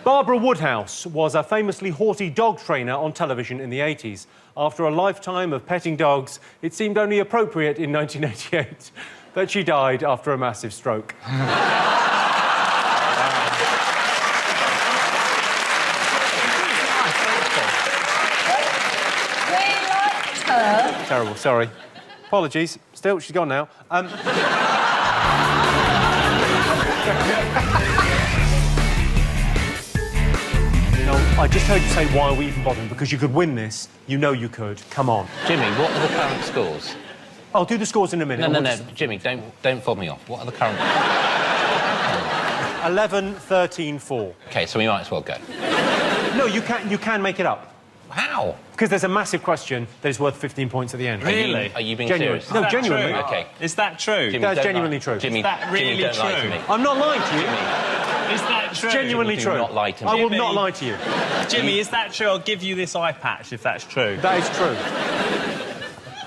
Barbara Woodhouse was a famously haughty dog trainer on television in the 80s. After a lifetime of petting dogs, it seemed only appropriate in 1988 that she died after a massive stroke. We liked her. Terrible, sorry. Apologies. Still, she's gone now. I just heard you say, why are we even bothering? Because you could win this. You know you could. Come on. Jimmy, what are the current scores? I'll do the scores in a minute. No. Jimmy, don't fob me off. What are the current... 11, 13, 4. OK, so we might as well go. No, you can make it up. How? Because there's a massive question that is worth 15 points at the end. Really? Are you being Genuine. serious? No, genuinely. True? OK. Is that true? Jimmy, That's don't genuinely lie. true. Jimmy, Is that really Jimmy, don't lie to true? me. I'm not lying to you. Jimmy, Is that true? Genuinely Do true. not lie to me. I will Jimmy. not lie to you. Jimmy, is that true? I'll give you this eye patch if that's true. That is true.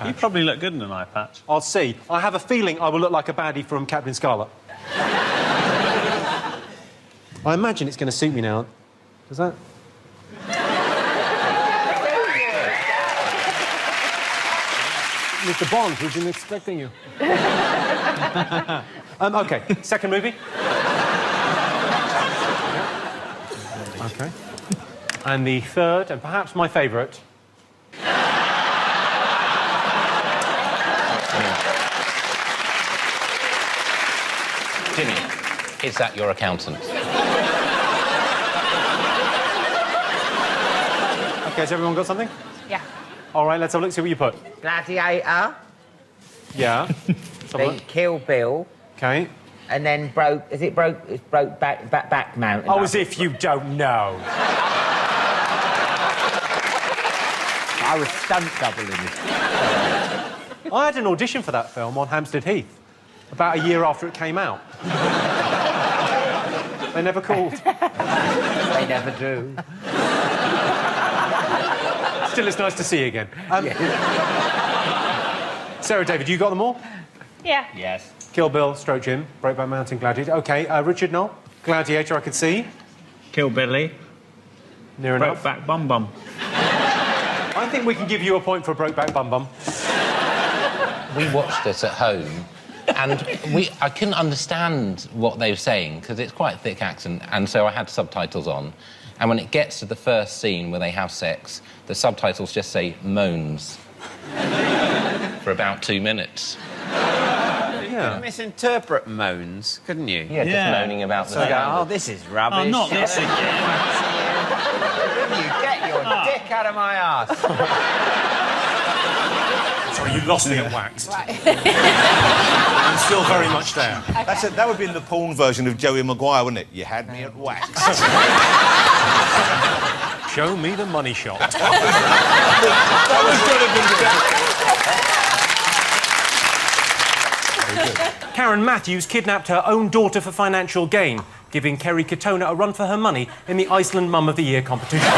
You probably look good in an eye patch. I'll see. I have a feeling I will look like a baddie from Captain Scarlet. I imagine it's going to suit me now. Does that? Mr. Bond, who's been expecting you. OK, second movie. OK. And the third, and perhaps my favourite... Jimmy, is that your accountant? OK, has everyone got something? Yeah. All right, let's have a look, see what you put. Gladiator, Yeah. then Kill Bill, OK. and then broke back mountain. Oh, as if you don't know. I was stunt doubling it. I had an audition for that film on Hampstead Heath about a year after it came out. They never called. They never do. Still, it's nice to see you again. Sarah David, you got them all? Yeah. Yes. Kill Bill, Stroke Jim, Breakback Mountain, Gladiator. OK, Richard Knoll, Gladiator, I could see. Kill Billy. Near enough. Brokeback Bum Bum. I think we can give you a point for Brokeback Bum Bum. We watched this at home, and I couldn't understand what they were saying, because it's quite a thick accent, and so I had subtitles on. And when it gets to the first scene where they have sex, the subtitles just say moans for about 2 minutes. Yeah. You misinterpret moans, couldn't you? Yeah, just moaning about the... So you go, oh, this is rubbish. Oh, not this again. You get your dick out of my arse. Sorry, you lost me at wax. I'm still very much there. Okay. That would be in the porn version of Joey Maguire, wouldn't it? You had me at wax. Show me the money shot. That was good. Karen Matthews kidnapped her own daughter for financial gain, giving Kerry Katona a run for her money in the Iceland Mum of the Year competition.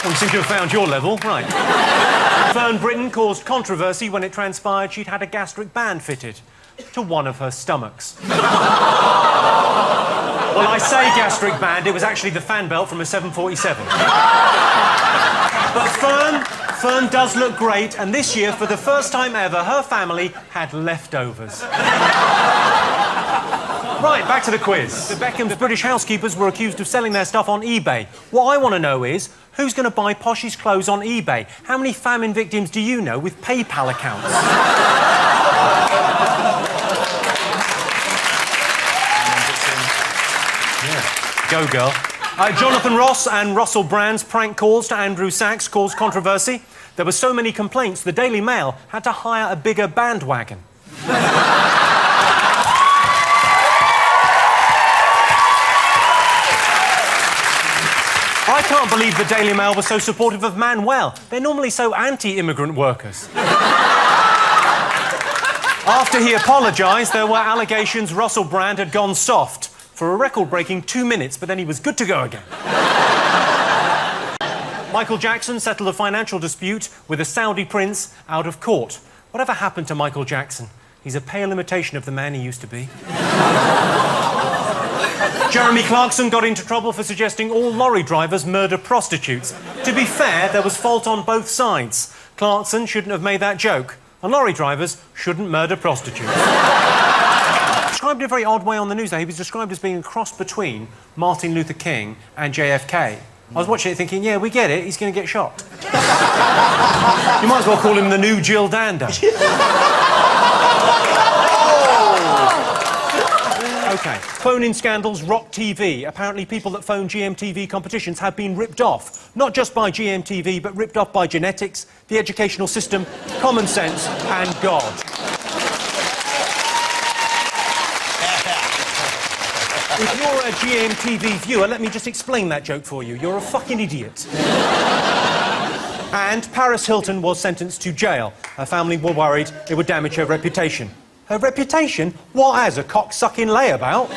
We seem to have found your level, right. Fern Britton caused controversy when it transpired she'd had a gastric band fitted to one of her stomachs. Well, I say gastric band, it was actually the fan belt from a 747. But Fern does look great, and this year, for the first time ever, her family had leftovers. Right, back to the quiz. The Beckham's British housekeepers were accused of selling their stuff on eBay. What I want to know is, who's going to buy Posh's clothes on eBay? How many famine victims do you know with PayPal accounts? Yeah. Go, girl. Jonathan Ross and Russell Brand's prank calls to Andrew Sachs caused controversy. There were so many complaints, the Daily Mail had to hire a bigger bandwagon. I can't believe the Daily Mail was so supportive of Manuel. They're normally so anti-immigrant workers. After he apologised, there were allegations Russell Brand had gone soft for a record-breaking 2 minutes, but then he was good to go again. Michael Jackson settled a financial dispute with a Saudi prince out of court. Whatever happened to Michael Jackson? He's a pale imitation of the man he used to be. Jeremy Clarkson got into trouble for suggesting all lorry drivers murder prostitutes. To be fair, there was fault on both sides. Clarkson shouldn't have made that joke, and lorry drivers shouldn't murder prostitutes. Described in a very odd way on the news, though. He was described as being a cross between Martin Luther King and JFK. I was watching it thinking, yeah, we get it, he's going to get shot. You might as well call him the new Jill Danda. OK, phone-in scandals rock TV. Apparently people that phone GMTV competitions have been ripped off. Not just by GMTV, but ripped off by genetics, the educational system, common sense and God. If you're a GMTV viewer, let me just explain that joke for you. You're a fucking idiot. And Paris Hilton was sentenced to jail. Her family were worried it would damage her reputation. Her reputation? What has a cock-sucking layabout?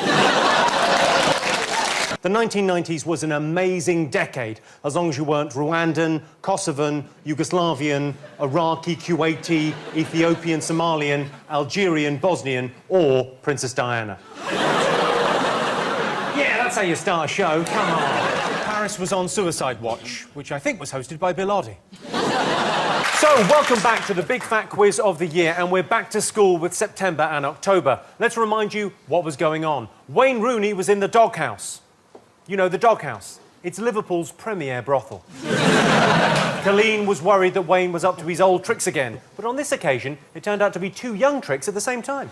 The 1990s was an amazing decade, as long as you weren't Rwandan, Kosovan, Yugoslavian, Iraqi, Kuwaiti, Ethiopian, Somalian, Algerian, Bosnian, or Princess Diana. Yeah, that's how you start a show, come on. Paris was on Suicide Watch, which I think was hosted by Bill Oddie. So, welcome back to the big fat quiz of the year, and we're back to school with September and October. Let's remind you what was going on. Wayne Rooney was in the doghouse. You know, the doghouse. It's Liverpool's premier brothel. Colleen was worried that Wayne was up to his old tricks again, but on this occasion, it turned out to be two young tricks at the same time.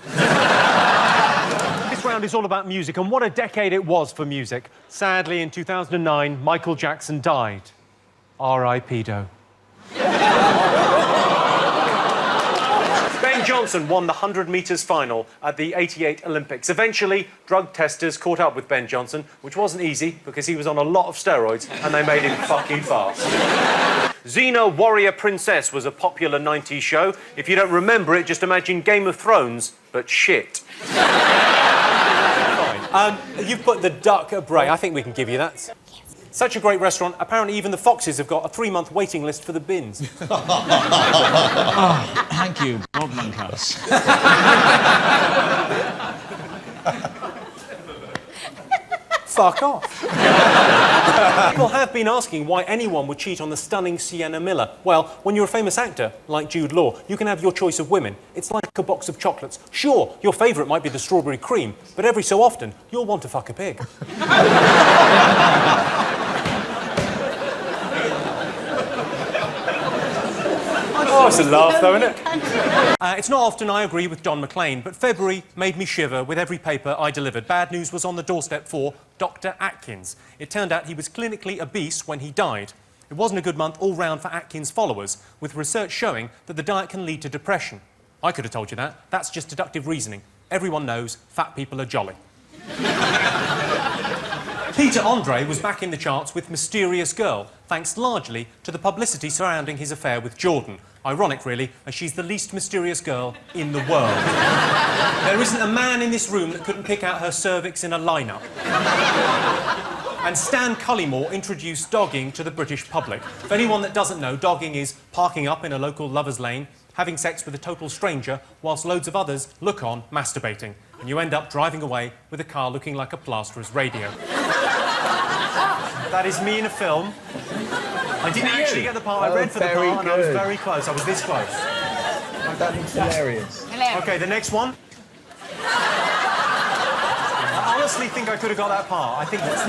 This round is all about music, and what a decade it was for music. Sadly, in 2009, Michael Jackson died. R.I.P.do. Ben Johnson won the 100 metres final at the '88 Olympics. Eventually, drug testers caught up with Ben Johnson, which wasn't easy because he was on a lot of steroids and they made him fucking fast. Xena Warrior Princess was a popular 90s show. If you don't remember it, just imagine Game of Thrones, but shit. Fine. You've put the duck at Bray. I think we can give you that. Such a great restaurant, apparently even the Foxes have got a 3-month waiting list for the bins. Oh, thank you, Bob Monkhouse. Fuck off. People have been asking why anyone would cheat on the stunning Sienna Miller. Well, when you're a famous actor, like Jude Law, you can have your choice of women. It's like a box of chocolates. Sure, your favourite might be the strawberry cream, but every so often, you'll want to fuck a pig. Oh, it's a laugh, though, isn't it? It's not often I agree with John McClane, but February made me shiver with every paper I delivered. Bad news was on the doorstep for Dr. Atkins. It turned out he was clinically obese when he died. It wasn't a good month all round for Atkins' followers, with research showing that the diet can lead to depression. I could have told you that. That's just deductive reasoning. Everyone knows fat people are jolly. Peter Andre was back in the charts with Mysterious Girl, thanks largely to the publicity surrounding his affair with Jordan. Ironic, really, as she's the least mysterious girl in the world. There isn't a man in this room that couldn't pick out her cervix in a lineup. And Stan Cullymore introduced dogging to the British public. For anyone that doesn't know, dogging is parking up in a local lover's lane, having sex with a total stranger, whilst loads of others look on, masturbating. And you end up driving away with a car looking like a plasterer's radio. That is me in a film. I didn't actually get the part. I read for the part and I was very close. I was this close. That looks hilarious. OK, the next one. I honestly think I could have got that part. I think that's...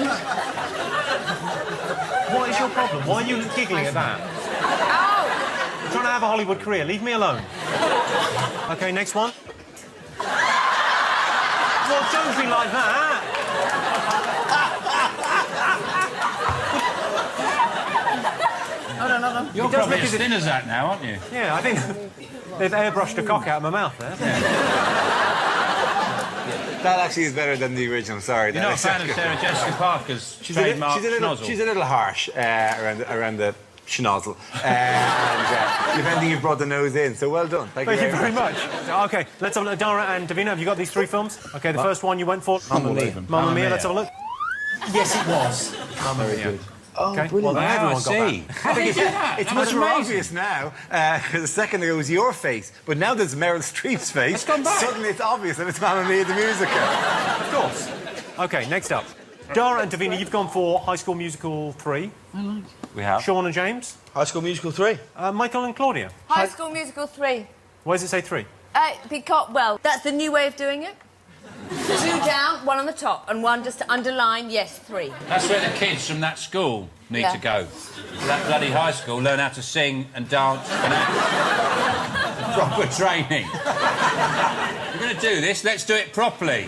What is your problem? Why are you giggling at that? I'm trying to have a Hollywood career. Leave me alone. OK, next one. Well, don't be like that. No. You're probably as thin as that now, aren't you? Yeah, I think they've airbrushed a cock out of my mouth there. Yeah. That actually is better than the original, sorry. You're not a fan of Sarah Jessica Parker's trademark schnozzle? She's a little harsh around the schnozzle. And if anything, you've brought the nose in, so well done. Thank you very much. OK, let's have a look. Dara and Davina, have you got these 3 films? OK, the first one you went for? Mamma Mia. Mamma Mia, let's have a look. Yes, it was. Mamma Mia. Oh, Okay. brilliant. Well, everyone got that. How big is that? It's much more obvious now. A second ago it was your face, but now there's Meryl Streep's face. It's gone back. Suddenly it's obvious that it's Mamma Mia the musical. Of course. OK, next up. Dara and Davina, you've gone for High School Musical 3. We have. Sean and James? High School Musical 3. Michael and Claudia? High School Musical 3. Why does it say 3? Because, well, that's the new way of doing it. 2 down, 1 on the top, and 1 just to underline, yes, 3. That's where the kids from that school need to go. That bloody high school, learn how to sing and dance and act. Proper training. We're going to do this, let's do it properly.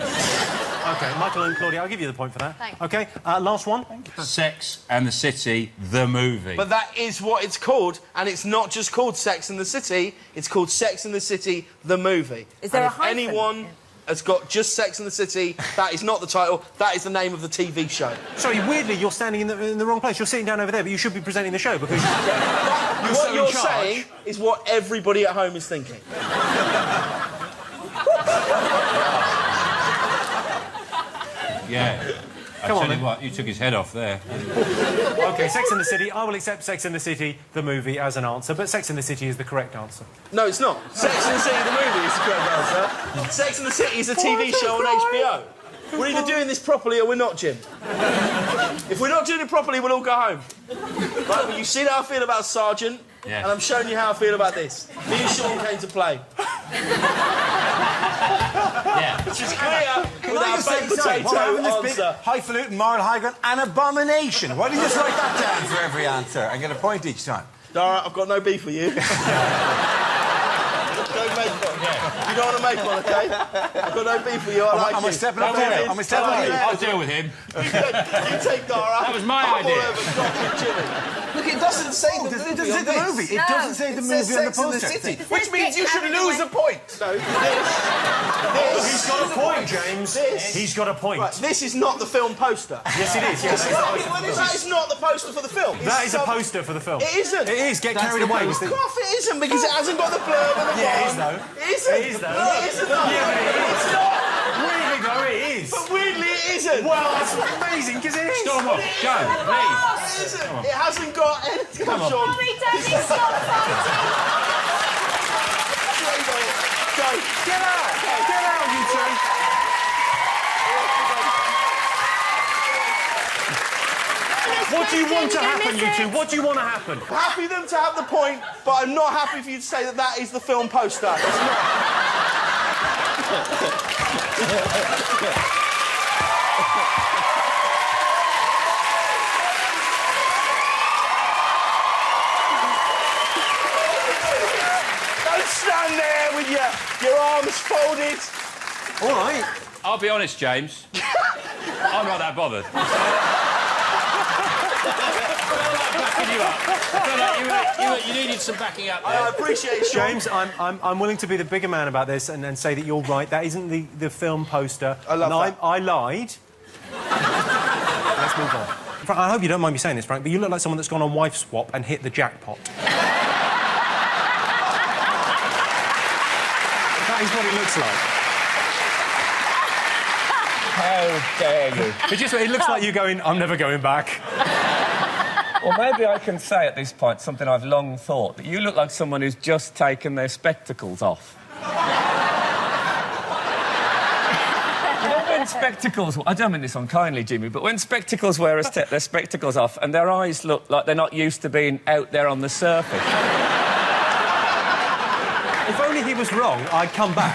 OK, Michael and Claudia, I'll give you the point for that. Thanks. OK, last one. Sex and the City, the movie. But that is what it's called, and it's not just called Sex and the City, it's called Sex and the City, the movie. Is there and a hyphen? if anyone has got just Sex and the City, that is not the title, that is the name of the TV show. Sorry, weirdly, you're standing in the wrong place. You're sitting down over there, but you should be presenting the show because What you're saying is what everybody at home is thinking. Yeah. I Come on, tell then. you what, you took his head off there. OK, Sex and the City. I will accept Sex and the City, the movie, as an answer, but Sex and the City is the correct answer. No, it's not. Sex and the City, the movie is the correct answer. Sex and the City is a TV show on HBO. We're either doing this properly or we're not, Jim. If we're not doing it properly, we'll all go home. Right, well, you see how I feel about Sergeant, Yes. and I'm showing you how I feel about this. Me and Sean came to play. Yeah. Which is clear with our baked potato Big, answer. highfalutin, moral high ground, an abomination. Why don't you just write that down for every answer and get a point each time? Dara, I've got no beef with you. Don't make one. You don't want to make one, OK? I've got no beef with you. I like Am you. I stepping up there? Am I stepping up there? I'll deal with him. You take Dara. That was my I'm idea. all over Scott Jimmy. Look, it doesn't say the movie. It doesn't say the movie. It doesn't say the movie on the poster. Which means you should lose a point. No, He's got a point, James. He's got a point. Right, this is not the film poster. Yes, it is. Yes, That is not the poster for the film. that is a poster for the film. It isn't. It is. Get carried away with the... Cough, it isn't because it hasn't got the blurb and the Yeah, it is, bond. though. It isn't. It is, though. No, it isn't. Yeah, but it is. It's not. Weirdly, though, it is. But weirdly, it isn't. Well, that's amazing, because it is. Storm off. Go. Leave. It isn't. It hasn't got anything. Come on, Sean. Mommy, Daddy, stop fighting! Go. Get out! Get out, you two! What do you want to happen, you two? What do you want to happen? Happy them to have the point, but I'm not happy for you to say that that is the film poster. It's not. Don't stand there with your arms folded. All right. I'll be honest, James. I'm not that bothered. I felt like backing you up. I felt like you needed some backing up there. I appreciate it, Sean. James, I'm willing to be the bigger man about this and say that you're right. That isn't the film poster. I love that. I lied. Let's move on. Frank, I hope you don't mind me saying this, Frank, but you look like someone that's gone on wife swap and hit the jackpot. That is what it looks like. How dare you? It looks like you going, I'm never going back. Well, maybe I can say at this point something I've long thought, that you look like someone who's just taken their spectacles off. You know, when spectacles... I don't mean this unkindly, Jimmy, but when spectacles wearers take their spectacles off and their eyes look like they're not used to being out there on the surface. If only he was wrong, I'd come back.